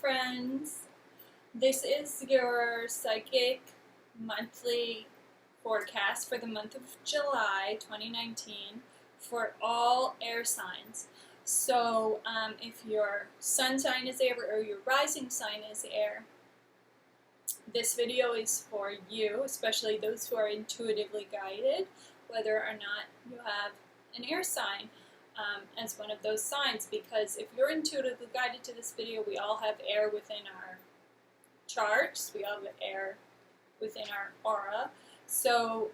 friends. This is your psychic monthly forecast for the month of July 2019 for all air signs. So if your sun sign is air or your rising sign is air, this video is for you, especially those who are intuitively guided, whether or not you have an air sign as one of those signs, because if you're intuitively guided to this video, we all have air within our charts, we all have air within our aura. So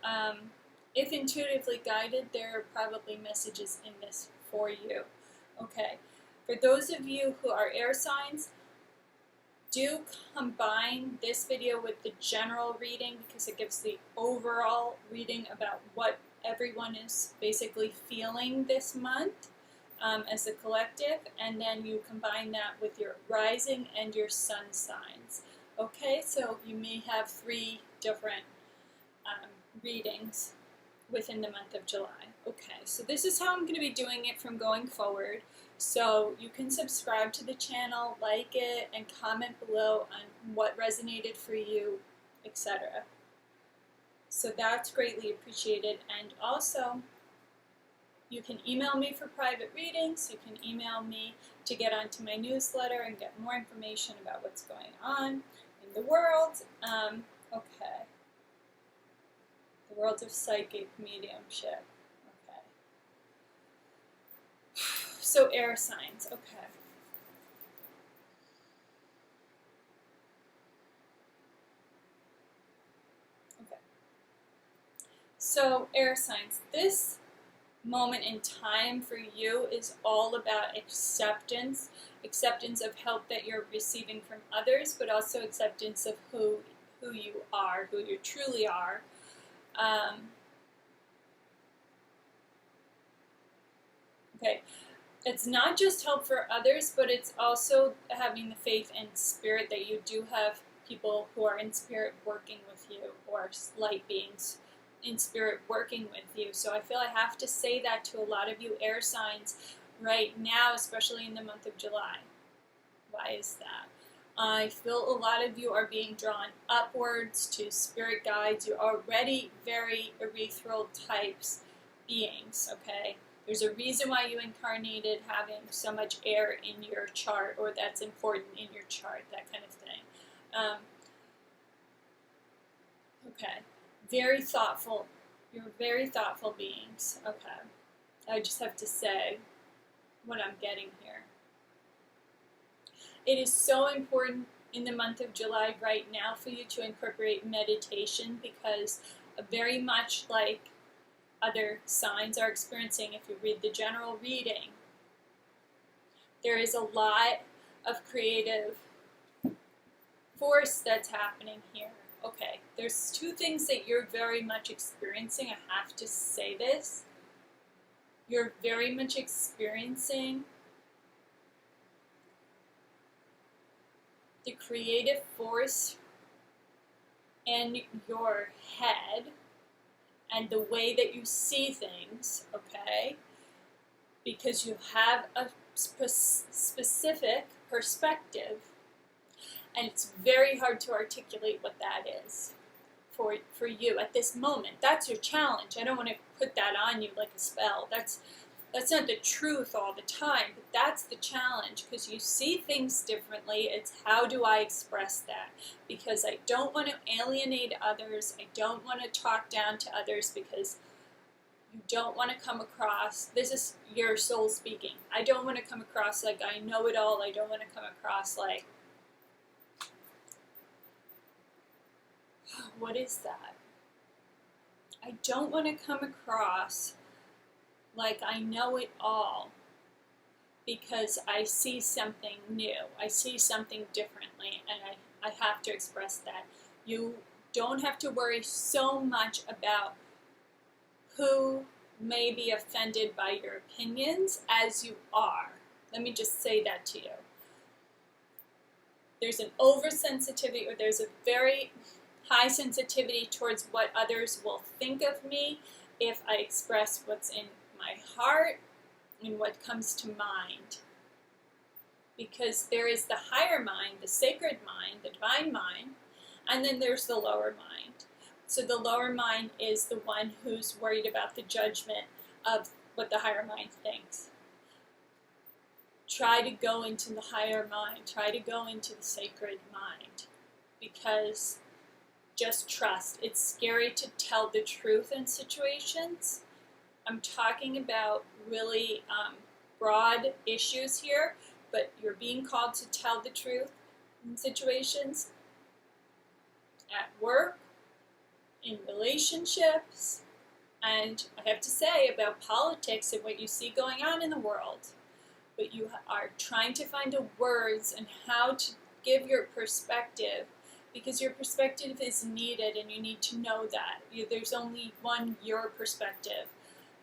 if intuitively guided, there are probably messages in this for you. Okay, for those of you who are air signs, do combine this video with the general reading because it gives the overall reading about what everyone is basically feeling this month as a collective, and then you combine that with your rising and your sun signs. Okay, so you may have 3 different readings within the month of July. Okay, so this is how I'm going to be doing it from going forward. So you can subscribe to the channel, like it, and comment below on what resonated for you, etc. So that's greatly appreciated. And also, you can email me for private readings. You can email me to get onto my newsletter and get more information about what's going on in the world. Okay. The world of psychic mediumship. Okay. So air signs. Okay. Okay. So air signs. This moment in time for you is all about acceptance of help that you're receiving from others, but also acceptance of who you are, who you truly are. Okay, it's not just help for others, but it's also having the faith and spirit that you do have people who are in spirit working with you, or light beings in spirit working with you. So I feel I have to say that to a lot of you air signs right now, especially in the month of July. Why is that? I feel a lot of you are being drawn upwards to spirit guides. You're already very ethereal types beings, okay? There's a reason why you incarnated having so much air in your chart, or that's important in your chart, that kind of thing. Okay. Very thoughtful. You're very thoughtful beings. Okay. I just have to say what I'm getting here. It is so important in the month of July right now for you to incorporate meditation, because very much like other signs are experiencing, if you read the general reading, there is a lot of creative force that's happening here. Okay, there's 2 things that you're very much experiencing. I have to say this. You're very much experiencing the creative force in your head and the way that you see things, okay? Because you have a specific perspective, and it's very hard to articulate what that is for you at this moment. That's your challenge. I don't want to put that on you like a spell. That's not the truth all the time, but that's the challenge, because you see things differently. It's how do I express that? Because I don't want to alienate others. I don't want to talk down to others, because you don't want to come across, this is your soul speaking. I don't want to come across like I know it all. I don't want to come across like, what is that? I don't want to come across like I know it all, because I see something new. I see something differently, and I have to express that. You don't have to worry so much about who may be offended by your opinions as you are. Let me just say that to you. There's an oversensitivity, or there's a very high sensitivity towards what others will think of me if I express what's in my heart and what comes to mind. because there is the higher mind, the sacred mind, the divine mind, and then there's the lower mind. So the lower mind is the one who's worried about the judgment of what the higher mind thinks. Try to go into the higher mind. Try to go into the sacred mind, because just trust. It's scary to tell the truth in situations. I'm talking about really broad issues here, but you're being called to tell the truth in situations at work, in relationships, and I have to say about politics and what you see going on in the world. But you are trying to find the words and how to give your perspective, because your perspective is needed and you need to know that. There's only one your perspective.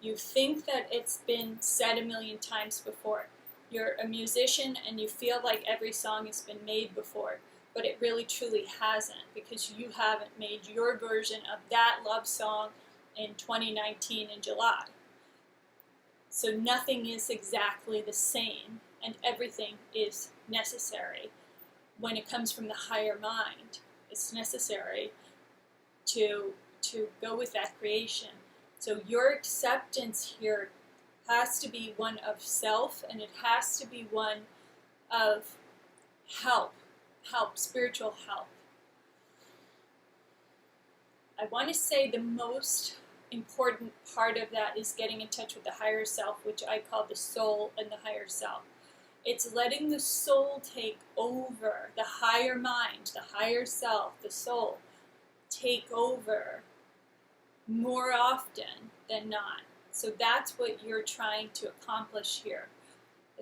You think that it's been said a million times before. You're a musician and you feel like every song has been made before, but it really truly hasn't, because you haven't made your version of that love song in 2019 in July. So nothing is exactly the same, and everything is necessary. When it comes from the higher mind, it's necessary to go with that creation. So your acceptance here has to be one of self, and it has to be one of help, spiritual help. I want to say the most important part of that is getting in touch with the higher self, which I call the soul and the higher self. It's letting the soul take over, the higher mind, the higher self, the soul, take over more often than not. So that's what you're trying to accomplish here.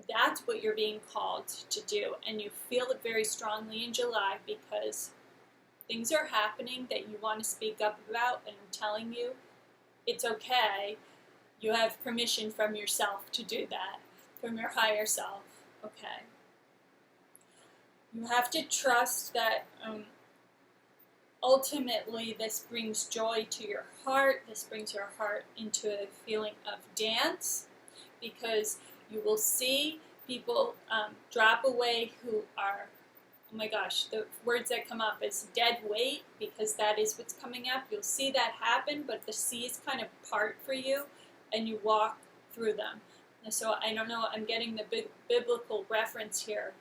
That's what you're being called to do, and you feel it very strongly in July because things are happening that you want to speak up about, and I'm telling you, it's okay. You have permission from yourself to do that, from your higher self, okay? You have to trust that ultimately this brings joy to your heart. This brings your heart into a feeling of dance, because you will see people drop away who are, oh my gosh, the words that come up is dead weight, because that is what's coming up. You'll see that happen, but the seas kind of part for you, and you walk through them. And so I don't know, I'm getting the biblical reference here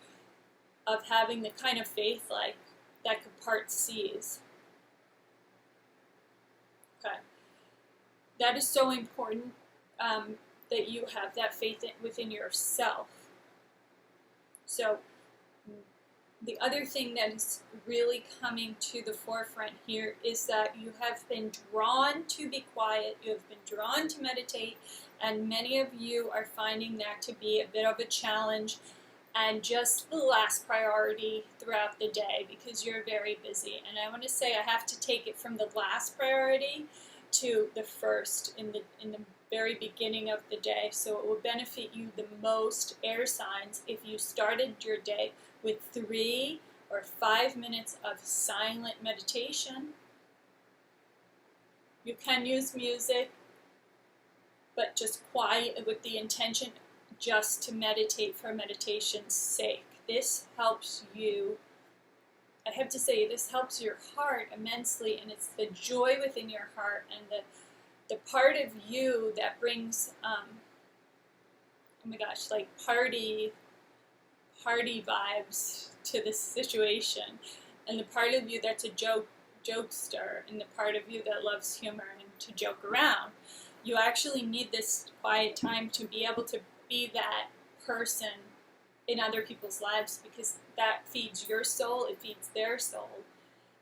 of having the kind of faith like that could part seas. Okay. That is so important, that you have that faith within yourself. So the other thing that is really coming to the forefront here is that you have been drawn to be quiet, you have been drawn to meditate, and many of you are finding that to be a bit of a challenge and just the last priority throughout the day, because you're very busy. And I want to say I have to take it from the last priority to the first in the very beginning of the day. So it will benefit you the most, air signs, if you started your day with 3 or 5 minutes of silent meditation. You can use music, but just quiet with the intention just to meditate for meditation's sake. This helps you, I have to say, this helps your heart immensely, and it's the joy within your heart and the part of you that brings, oh my gosh, like party vibes to this situation, and the part of you that's a jokester, and the part of you that loves humor and to joke around. You actually need this quiet time to be able to be that person in other people's lives, because that feeds your soul, it feeds their soul.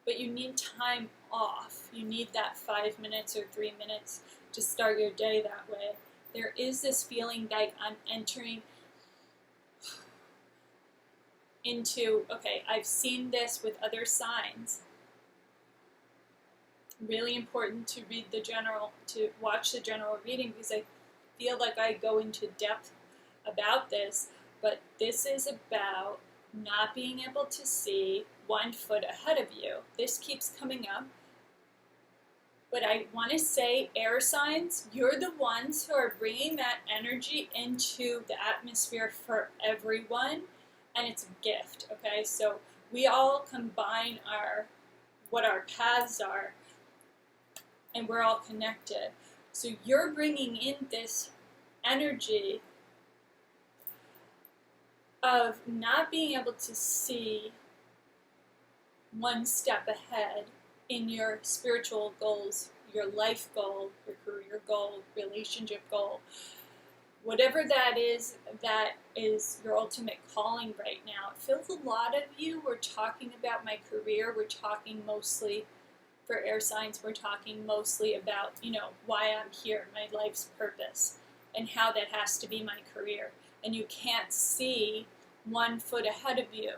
But you need time off. You need that 5 minutes or 3 minutes to start your day that way. There is this feeling like I'm entering into, okay, I've seen this with other signs. Really important to read to watch the general reading, because I feel like I go into depth about this, but this is about not being able to see 1 foot ahead of you. This keeps coming up, but I want to say, air signs, you're the ones who are bringing that energy into the atmosphere for everyone, and it's a gift, okay? So we all combine what our paths are, and we're all connected. So you're bringing in this energy of not being able to see one step ahead in your spiritual goals, your life goal, your career goal, relationship goal, whatever that is your ultimate calling right now. It feels a lot of you, we're talking about my career, we're talking mostly for air signs, we're talking mostly about, why I'm here, my life's purpose, and how that has to be my career. And you can't see 1 foot ahead of you.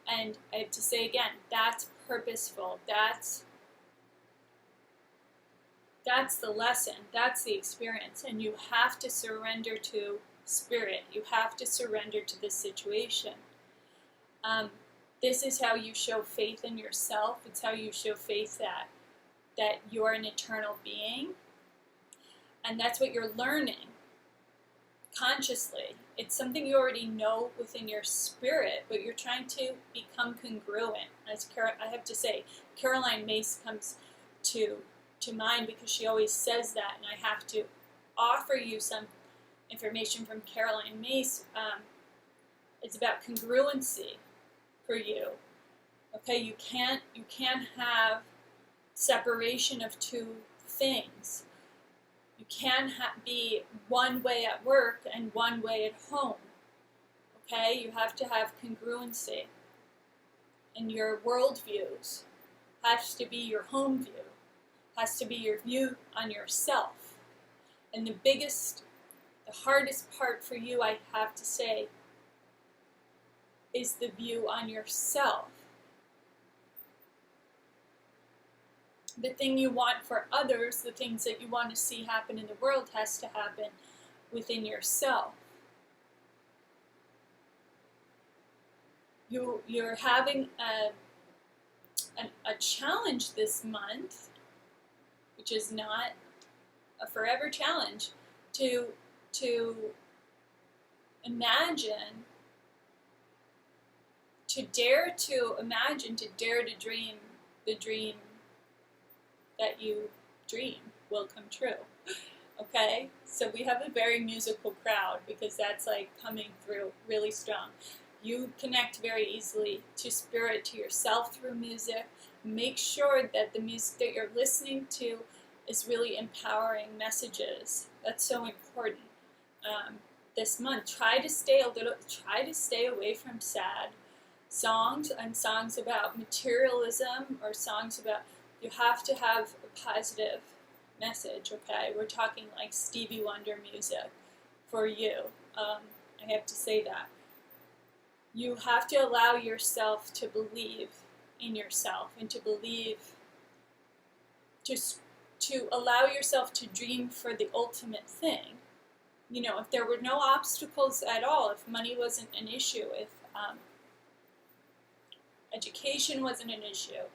And I have to say again, that's purposeful. That's the lesson. That's the experience. And you have to surrender to spirit. You have to surrender to this situation. This is how you show faith in yourself. It's how you show faith that you're an eternal being. And that's what you're learning consciously. It's something you already know within your spirit, but you're trying to become congruent. As I have to say, Caroline Myss comes to mind because she always says that, and I have to offer you some information from Caroline Myss. It's about congruency for you. Okay, you can't have separation of two things. You can be one way at work and one way at home. Okay, you have to have congruency. And your worldviews has to be your home view, has to be your view on yourself. And the hardest part for you, I have to say, is the view on yourself. The thing you want for others, the things that you want to see happen in the world, has to happen within yourself. You're having a challenge this month, which is not a forever challenge, to imagine, to dare to dream the dream that you dream will come true. Okay? So we have a very musical crowd because that's like coming through really strong. You connect very easily to spirit, to yourself through music. Make sure that the music that you're listening to is really empowering messages. That's so important. This month, try to stay away from sad songs and songs about materialism or songs about. You have to have a positive message, okay? We're talking like Stevie Wonder music for you. I have to say that. You have to allow yourself to believe in yourself and to believe, to allow yourself to dream for the ultimate thing. If there were no obstacles at all, if money wasn't an issue, if education wasn't an issue,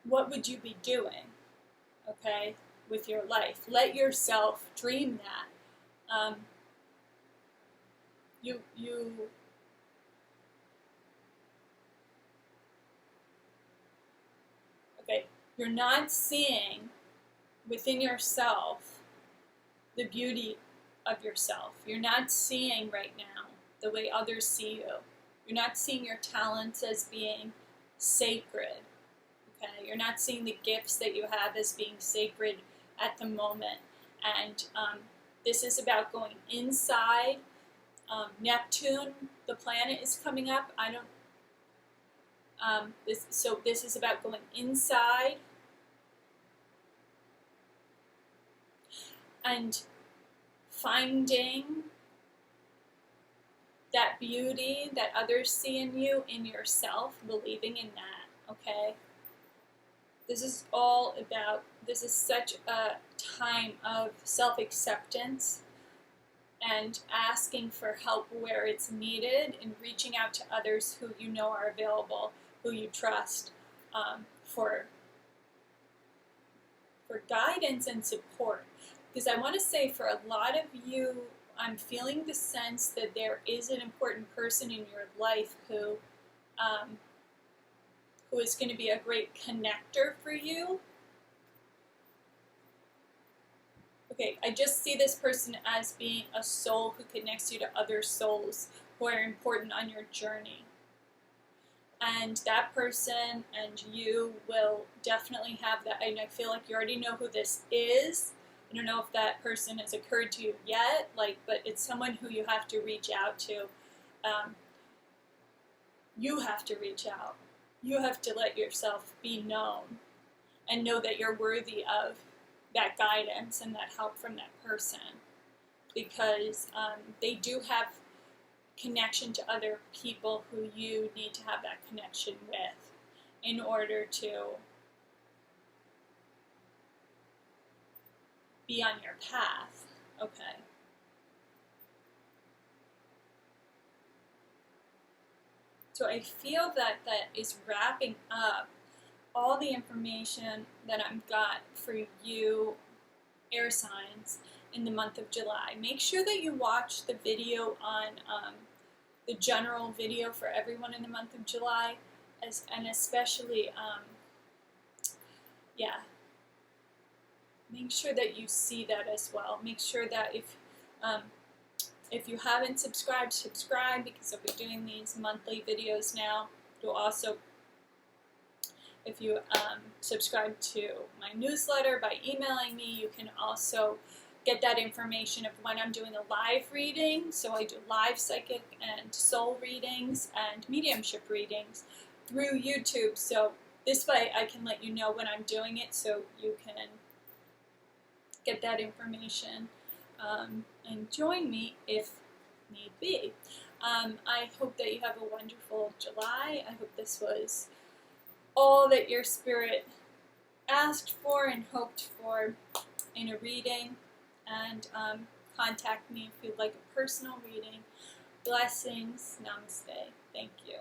what would you be doing, okay, with your life? Let yourself dream that. You're not seeing within yourself the beauty of yourself. You're not seeing right now the way others see you. You're not seeing your talents as being sacred. Okay? You're not seeing the gifts that you have as being sacred at the moment. And this is about going inside. Neptune, the planet, is coming up. This is about going inside and finding that beauty that others see in you, in yourself, believing in that, okay? This is such a time of self-acceptance and asking for help where it's needed and reaching out to others who you know are available, who you trust, for guidance and support. Because I want to say for a lot of you I'm feeling the sense that there is an important person in your life who is going to be a great connector for you. Okay, I just see this person as being a soul who connects you to other souls who are important on your journey. And that person and you will definitely have that. And I feel like you already know who this is. I don't know if that person has occurred to you yet, but it's someone who you have to reach out to. You have to reach out. You have to let yourself be known and know that you're worthy of that guidance and that help from that person, because they do have connection to other people who you need to have that connection with in order to be on your path. Okay. So I feel that is wrapping up all the information that I've got for you, air signs, in the month of July. Make sure that you watch the video on the general video for everyone in the month of July, and especially, make sure that you see that as well. Make sure that if you haven't subscribed, subscribe, because I'll be doing these monthly videos now. You'll also, if you subscribe to my newsletter by emailing me, you can also get that information of when I'm doing a live reading. So I do live psychic and soul readings and mediumship readings through YouTube. So this way I can let you know when I'm doing it, so you can get that information and join me if need be. I hope that you have a wonderful July. I hope this was all that your spirit asked for and hoped for in a reading. And contact me if you'd like a personal reading. Blessings. Namaste. Thank you.